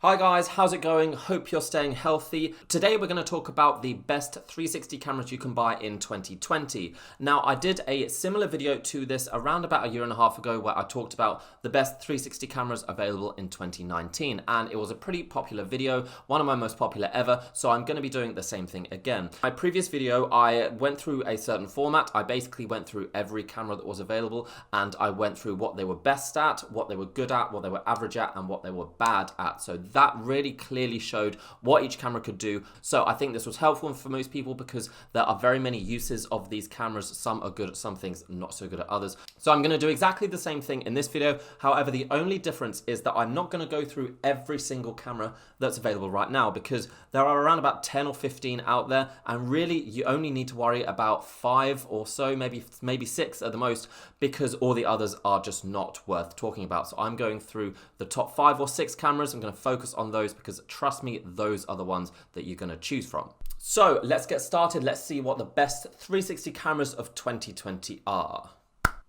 Hi guys, how's it going? Hope you're staying healthy. Today we're going to talk about the best 360 cameras you can buy in 2020. Now, I did a similar video to this around about a year and a half ago where I talked about the best 360 cameras available in 2019, and it was a pretty popular video, one of my most popular ever, so I'm going to be doing the same thing again. My previous video, I went through a certain format. I basically went through every camera that was available, and I went through what they were best at, what they were good at, what they were average at, and what they were bad at. So that really clearly showed what each camera could do. So I think this was helpful for most people because there are very many uses of these cameras. Some are good at some things, not so good at others. So I'm going to do exactly the same thing in this video. However, the only difference is that I'm not going to go through every single camera that's available right now because there are around about 10 or 15 out there, and really you only need to worry about 5 or so, maybe 6 at the most, because all the others are just not worth talking about. So I'm going through the top 5 or 6 cameras. I'm going to focus on those because trust me, those are the ones that you're going to choose from. So let's get started. Let's see what the best 360 cameras of 2020 are.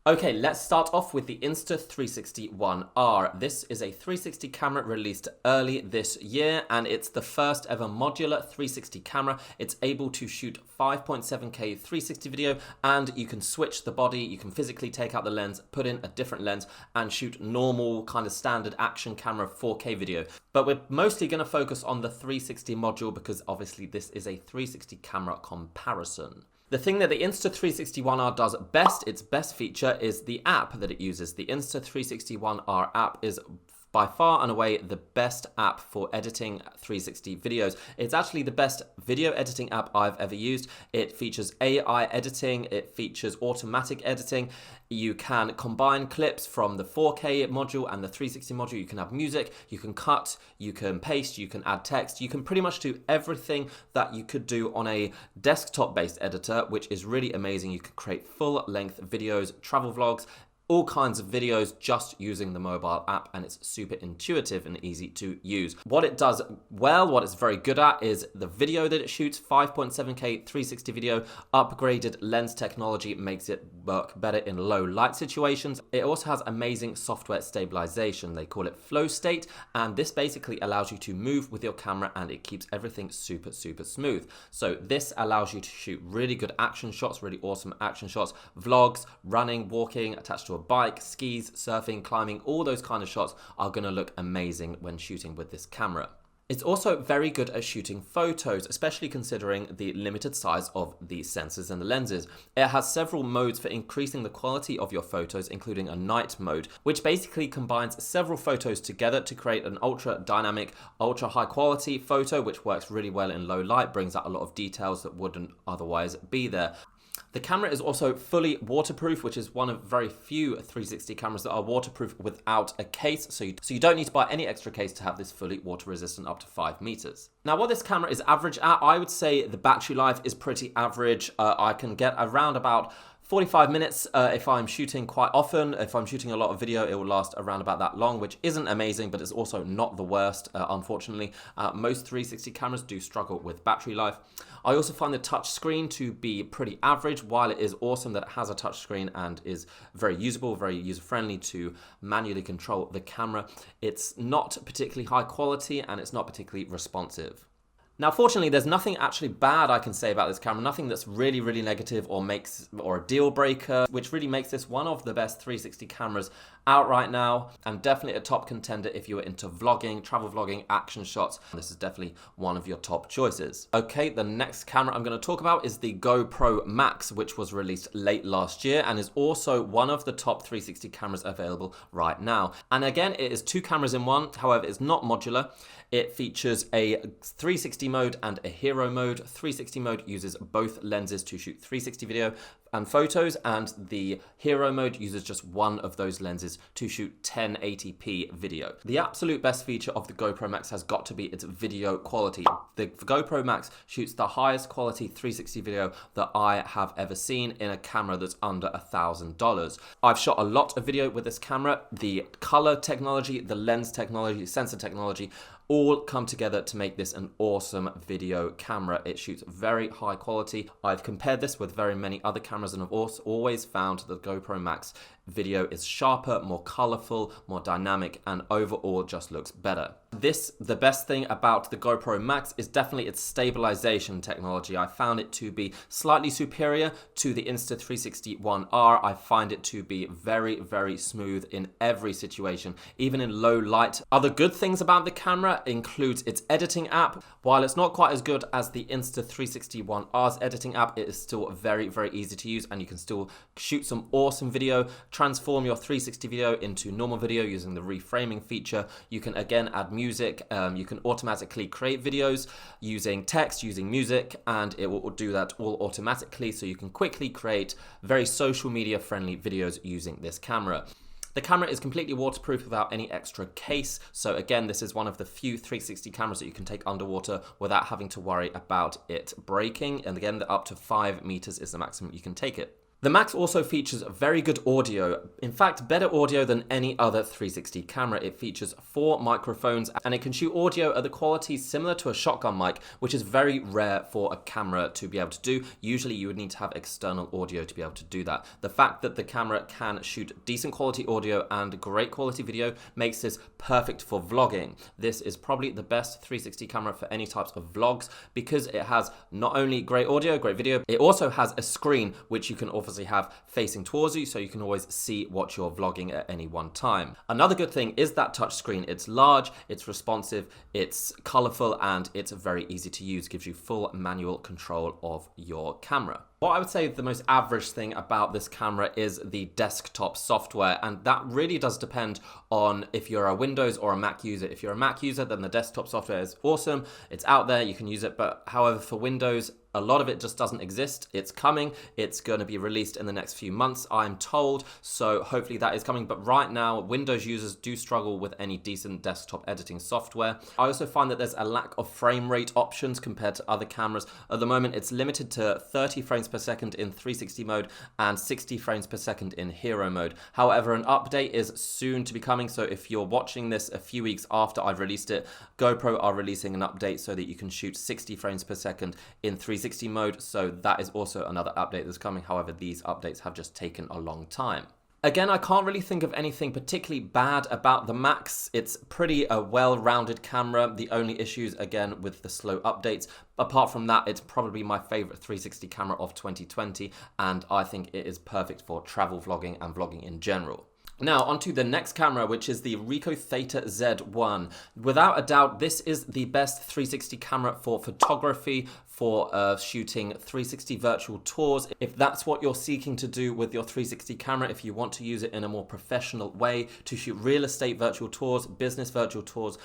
Okay, let's start off with the Insta360 One R. This is a 360 camera released early this year, and it's the first ever modular 360 camera. It's able to shoot 5.7K 360 video, and you can switch the body. You can physically take out the lens, put in a different lens, and shoot normal kind of standard action camera 4K video. But we're mostly going to focus on the 360 module because obviously this is a 360 camera comparison. The thing that the Insta360 One R does best, its best feature, is the app that it uses. The Insta360 One R app is by far and away the best app for editing 360 videos. It's actually the best video editing app I've ever used. It features AI editing, it features automatic editing. You can combine clips from the 4K module and the 360 module. You can have music, you can cut, you can paste, you can add text. You can pretty much do everything that you could do on a desktop-based editor, which is really amazing. You can create full-length videos, travel vlogs, all kinds of videos just using the mobile app, and it's super intuitive and easy to use. What it does well, what it's very good at, is the video that it shoots. 5.7K 360 video, upgraded lens technology makes it work better in low light situations. It also has amazing software stabilization. They call it flow state, and this basically allows you to move with your camera and it keeps everything super smooth. So this allows you to shoot really good action shots, really awesome action shots, vlogs, running, walking, attached to a bike, skis, surfing, climbing. All those kind of shots are going to look amazing when shooting with this camera. It's also very good at shooting photos, especially considering the limited size of the sensors and the lenses. It has several modes for increasing the quality of your photos, including a night mode, which basically combines several photos together to create an ultra dynamic, ultra high quality photo, which works really well in low light, brings out a lot of details that wouldn't otherwise be there. The camera is also fully waterproof, which is one of very few 360 cameras that are waterproof without a case. So you don't need to buy any extra case to have this fully water resistant up to 5 meters. Now, what this camera is average at, I would say the battery life is pretty average. I can get around about 45 minutes if I'm shooting quite often. If I'm shooting a lot of video, it will last around about that long, which isn't amazing, but it's also not the worst, unfortunately. Most 360 cameras do struggle with battery life. I also find the touch screen to be pretty average. While it is awesome that it has a touch screen and is very usable, very user-friendly to manually control the camera, it's not particularly high quality and it's not particularly responsive. Now, fortunately, there's nothing actually bad I can say about this camera, nothing that's really negative or a deal breaker, which really makes this one of the best 360 cameras out right now, and definitely a top contender if you were into vlogging, travel vlogging, action shots. This is definitely one of your top choices. Okay, the next camera I'm going to talk about is the GoPro Max, which was released late last year and is also one of the top 360 cameras available right now. And again, it is 2 cameras in one. However, it's not modular. It features a 360 mode and a hero mode. 360 mode uses both lenses to shoot 360 video and photos, and the hero mode uses just one of those lenses to shoot 1080p video. The absolute best feature of the GoPro Max has got to be its video quality. The GoPro Max shoots the highest quality 360 video that I have ever seen in a camera that's under $1,000. I've shot a lot of video with this camera. The color technology, the lens technology, sensor technology, all come together to make this an awesome video camera. It shoots very high quality. I've compared this with very many other cameras and I've also always found the GoPro Max video is sharper, more colorful, more dynamic, and overall just looks better. The best thing about the GoPro Max is definitely its stabilization technology. I found it to be slightly superior to the Insta360 One R. I find it to be very, very smooth in every situation, even in low light. Other good things about the camera includes its editing app. While it's not quite as good as the Insta360 One R's editing app, it is still very, very easy to use, and you can still shoot some awesome video, transform your 360 video into normal video using the reframing feature. You can again add music, you can automatically create videos using text, using music, and it will do that all automatically, so you can quickly create very social media friendly videos using this camera. The camera is completely waterproof without any extra case, so again, this is one of the few 360 cameras that you can take underwater without having to worry about it breaking, and again, up to 5 meters is the maximum you can take it. The Max also features very good audio, in fact better audio than any other 360 camera. It features 4 microphones and it can shoot audio at the quality similar to a shotgun mic, which is very rare for a camera to be able to do. Usually you would need to have external audio to be able to do that. The fact that the camera can shoot decent quality audio and great quality video makes this perfect for vlogging. This is probably the best 360 camera for any types of vlogs because it has not only great audio, great video, it also has a screen which you can obviously have facing towards you, so you can always see what you're vlogging at any one time. Another good thing is that touch screen. It's large, it's responsive, it's colorful, and it's very easy to use. Gives you full manual control of your camera. What I would say the most average thing about this camera is the desktop software, and that really does depend on if you're a Windows or a Mac user. If you're a Mac user, then the desktop software is awesome. It's out there, you can use it, but however, for Windows, a lot of it just doesn't exist. It's coming. It's going to be released in the next few months, I'm told. So hopefully that is coming. But right now, Windows users do struggle with any decent desktop editing software. I also find that there's a lack of frame rate options compared to other cameras. At the moment, it's limited to 30 frames per second in 360 mode and 60 frames per second in hero mode. However, an update is soon to be coming. So if you're watching this a few weeks after I've released it, GoPro are releasing an update so that you can shoot 60 frames per second in 360 mode, so that is also another update that's coming. However, these updates have just taken a long time. Again, I can't really think of anything particularly bad about the Max. It's pretty a well-rounded camera. The only issues, again, with the slow updates. Apart from that, it's probably my favorite 360 camera of 2020, and I think it is perfect for travel vlogging and vlogging in general. Now, onto the next camera, which is the Ricoh Theta Z1. Without a doubt, this is the best 360 camera for photography, for shooting 360 virtual tours. If that's what you're seeking to do with your 360 camera, if you want to use it in a more professional way to shoot real estate virtual tours, business virtual tours,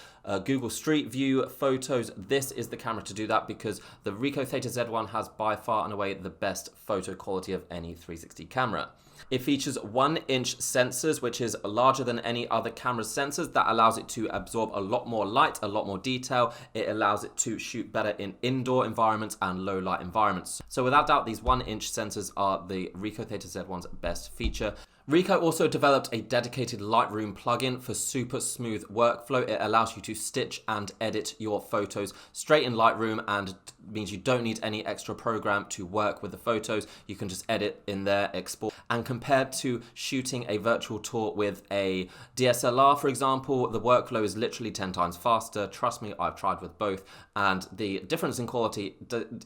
Google Street View photos, this is the camera to do that because the Ricoh Theta Z1 has by far and away the best photo quality of any 360 camera. It features 1-inch sensors, which is larger than any other camera's sensors. That allows it to absorb a lot more light, a lot more detail. It allows it to shoot better in indoor environments and low light environments. So without doubt, these 1-inch sensors are the Ricoh Theta Z1's best feature. Ricoh also developed a dedicated Lightroom plugin for super smooth workflow. It allows you to stitch and edit your photos straight in Lightroom and means you don't need any extra program to work with the photos. You can just edit in there, export. And compared to shooting a virtual tour with a DSLR, for example, the workflow is literally 10 times faster. Trust me, I've tried with both, and the difference in quality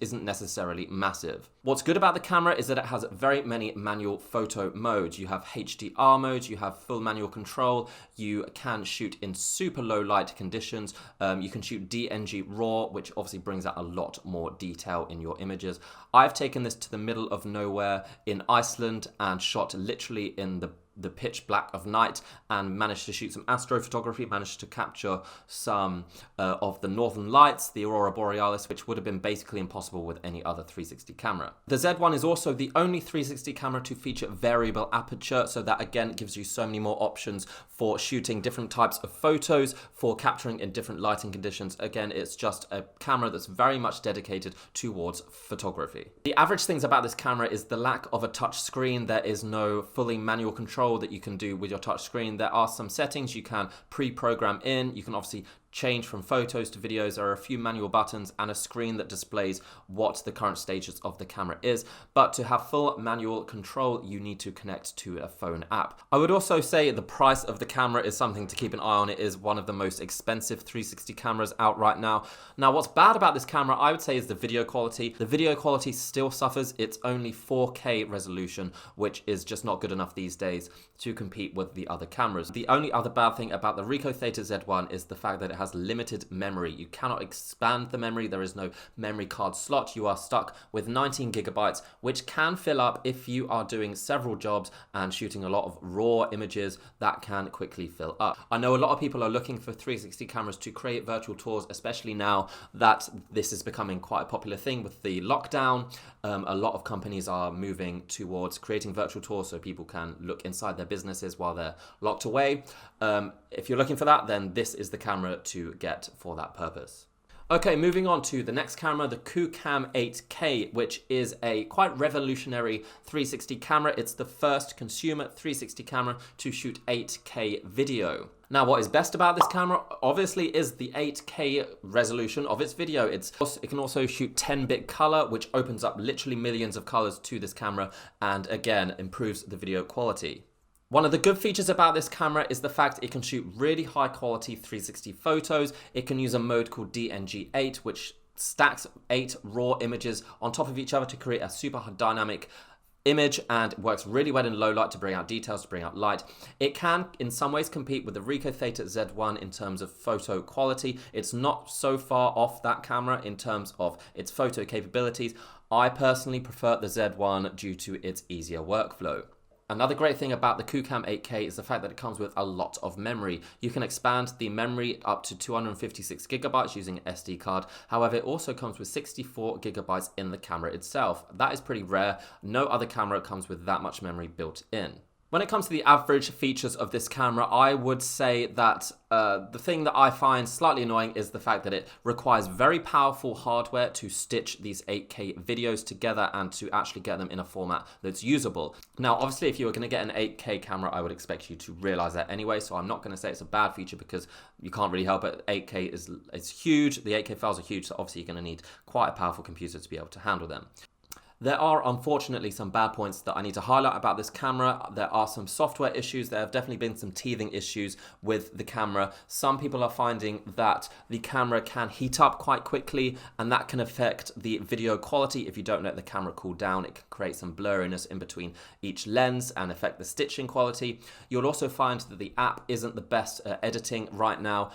isn't necessarily massive. What's good about the camera is that it has very many manual photo modes. You have HDR mode, you have full manual control, you can shoot in super low light conditions, you can shoot DNG RAW, which obviously brings out a lot more detail in your images. I've taken this to the middle of nowhere in Iceland and shot literally in the pitch black of night and managed to shoot some astrophotography, managed to capture some of the northern lights, the aurora borealis, which would have been basically impossible with any other 360 camera. The Z1 is also the only 360 camera to feature variable aperture, so that again gives you so many more options for shooting different types of photos, for capturing in different lighting conditions. Again, it's just a camera that's very much dedicated towards photography. The average things about this camera is the lack of a touch screen. There is no fully manual control that you can do with your touch screen. There are some settings you can pre-program in. You can obviously change from photos to videos. There are a few manual buttons and a screen that displays what the current status of the camera is. But to have full manual control, you need to connect to a phone app. I would also say the price of the camera is something to keep an eye on. It is one of the most expensive 360 cameras out right now. Now, what's bad about this camera, I would say, is the video quality. The video quality still suffers. It's only 4K resolution, which is just not good enough these days to compete with the other cameras. The only other bad thing about the Ricoh Theta Z1 is the fact that it has limited memory. You cannot expand the memory. There is no memory card slot. You are stuck with 19 gigabytes, which can fill up if you are doing several jobs and shooting a lot of raw images. That can quickly fill up. I know a lot of people are looking for 360 cameras to create virtual tours, especially now that this is becoming quite a popular thing with the lockdown. A lot of companies are moving towards creating virtual tours so people can look inside their businesses while they're locked away. If you're looking for that, then this is the camera to get for that purpose. Okay, moving on to the next camera, the QooCam 8K, which is a quite revolutionary 360 camera. It's the first consumer 360 camera to shoot 8K video. Now, what is best about this camera, obviously, is the 8K resolution of its video. It can also shoot 10-bit color, which opens up literally millions of colors to this camera and, again, improves the video quality. One of the good features about this camera is the fact it can shoot really high quality 360 photos. It can use a mode called DNG8, which stacks 8 raw images on top of each other to create a super dynamic image, and works really well in low light to bring out details, to bring out light. It can in some ways compete with the Ricoh Theta Z1 in terms of photo quality. It's not so far off that camera in terms of its photo capabilities. I personally prefer the Z1 due to its easier workflow. Another great thing about the QooCam 8K is the fact that it comes with a lot of memory. You can expand the memory up to 256 gigabytes using an SD card. However, it also comes with 64 gigabytes in the camera itself. That is pretty rare. No other camera comes with that much memory built in. When it comes to the average features of this camera, I would say that the thing that I find slightly annoying is the fact that it requires very powerful hardware to stitch these 8K videos together and to actually get them in a format that's usable. Now, obviously, if you were going to get an 8K camera, I would expect you to realize that anyway, so I'm not going to say it's a bad feature because you can't really help it. 8K is huge. The 8K files are huge, so obviously you're going to need quite a powerful computer to be able to handle them. There are unfortunately some bad points that I need to highlight about this camera. There are some software issues. There have definitely been some teething issues with the camera. Some people are finding that the camera can heat up quite quickly, and that can affect the video quality. If you don't let the camera cool down, it can create some blurriness in between each lens and affect the stitching quality. You'll also find that the app isn't the best at editing right now.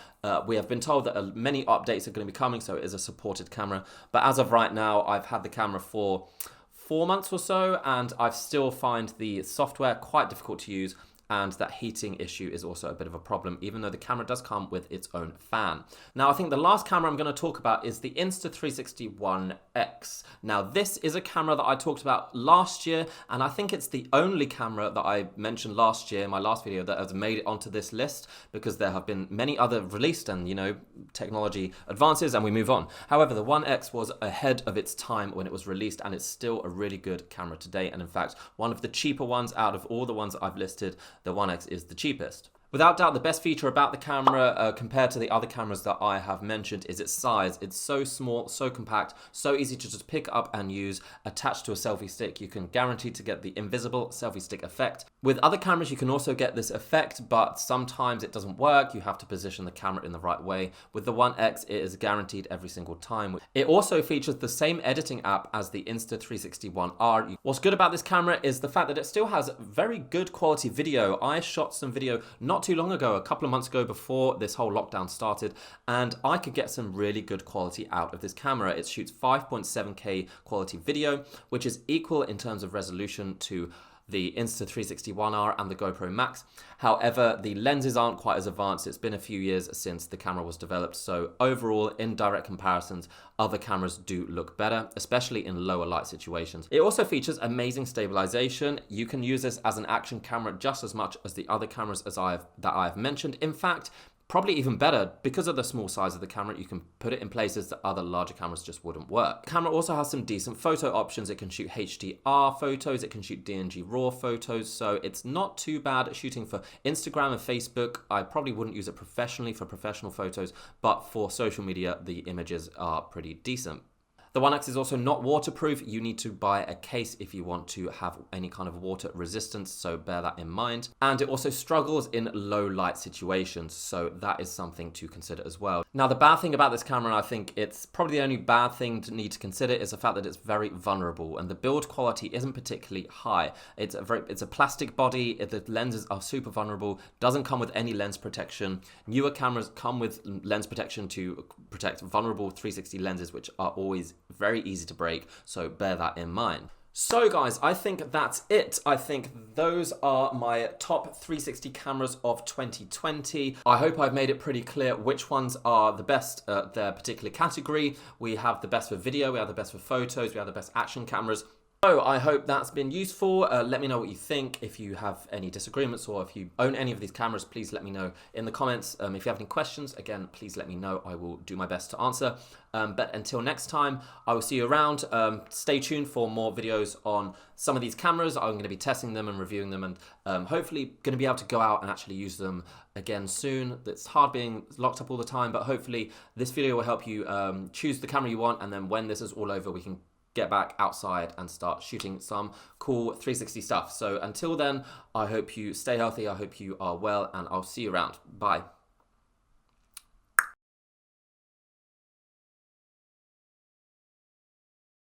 We have been told that many updates are going to be coming, so it is a supported camera. But as of right now, I've had the camera for 4 months or so, and I still find the software quite difficult to use, and that heating issue is also a bit of a problem, even though the camera does come with its own fan. Now, I think the last camera I'm going to talk about is the Insta360 One X. Now, this is a camera that I talked about last year, and I think it's the only camera that I mentioned last year in my last video that has made it onto this list, because there have been many other released and, you know, technology advances and we move on. However, the One X was ahead of its time when it was released, and it's still a really good camera today, and in fact, one of the cheaper ones out of all the ones that I've listed. The One X is the cheapest. Without doubt, the best feature about the camera compared to the other cameras that I have mentioned is its size. It's so small, so compact, so easy to just pick up and use. Attached to a selfie stick, you can guarantee to get the invisible selfie stick effect. With other cameras, you can also get this effect, but sometimes it doesn't work. You have to position the camera in the right way. With the One X, it is guaranteed every single time. It also features the same editing app as the Insta360 One R. What's good about this camera is the fact that it still has very good quality video. I shot some video not too long ago, a couple of months ago before this whole lockdown started, and I could get some really good quality out of this camera. It shoots 5.7K quality video, which is equal in terms of resolution to the Insta360 One R and the GoPro Max. However, the lenses aren't quite as advanced. It's been a few years since the camera was developed, so overall, in direct comparisons, other cameras do look better, especially in lower light situations. It also features amazing stabilization. You can use this as an action camera just as much as the other cameras that I've mentioned. In fact, Probably even better, because of the small size of the camera, you can put it in places that other larger cameras just wouldn't work. The camera also has some decent photo options. It can shoot HDR photos, it can shoot DNG RAW photos, so it's not too bad at shooting for Instagram and Facebook. I probably wouldn't use it professionally for professional photos, but for social media, the images are pretty decent. The One X is also not waterproof. You need to buy a case if you want to have any kind of water resistance, so bear that in mind. And it also struggles in low light situations, so that is something to consider as well. Now, the bad thing about this camera, and I think it's probably the only bad thing to need to consider, is the fact that it's very vulnerable and the build quality isn't particularly high. It's a plastic body, the lenses are super vulnerable, doesn't come with any lens protection. Newer cameras come with lens protection to protect vulnerable 360 lenses, which are always very easy to break, so bear that in mind. So guys, I think that's it. I think those are my top 360 cameras of 2020. I hope I've made it pretty clear which ones are the best at their particular category. We have the best for video, we have the best for photos, we have the best action cameras. So I hope that's been useful. Let me know what you think. If you have any disagreements or if you own any of these cameras, please let me know in the comments. If you have any questions, again, please let me know. I will do my best to answer. But until next time, I will see you around. Stay tuned for more videos on some of these cameras. I'm going to be testing them and reviewing them, and hopefully going to be able to go out and actually use them again soon. It's hard being locked up all the time, but hopefully this video will help you choose the camera you want, and then when this is all over, we can get back outside and start shooting some cool 360 stuff. So until then, I hope you stay healthy, I hope you are well, and I'll see you around. Bye.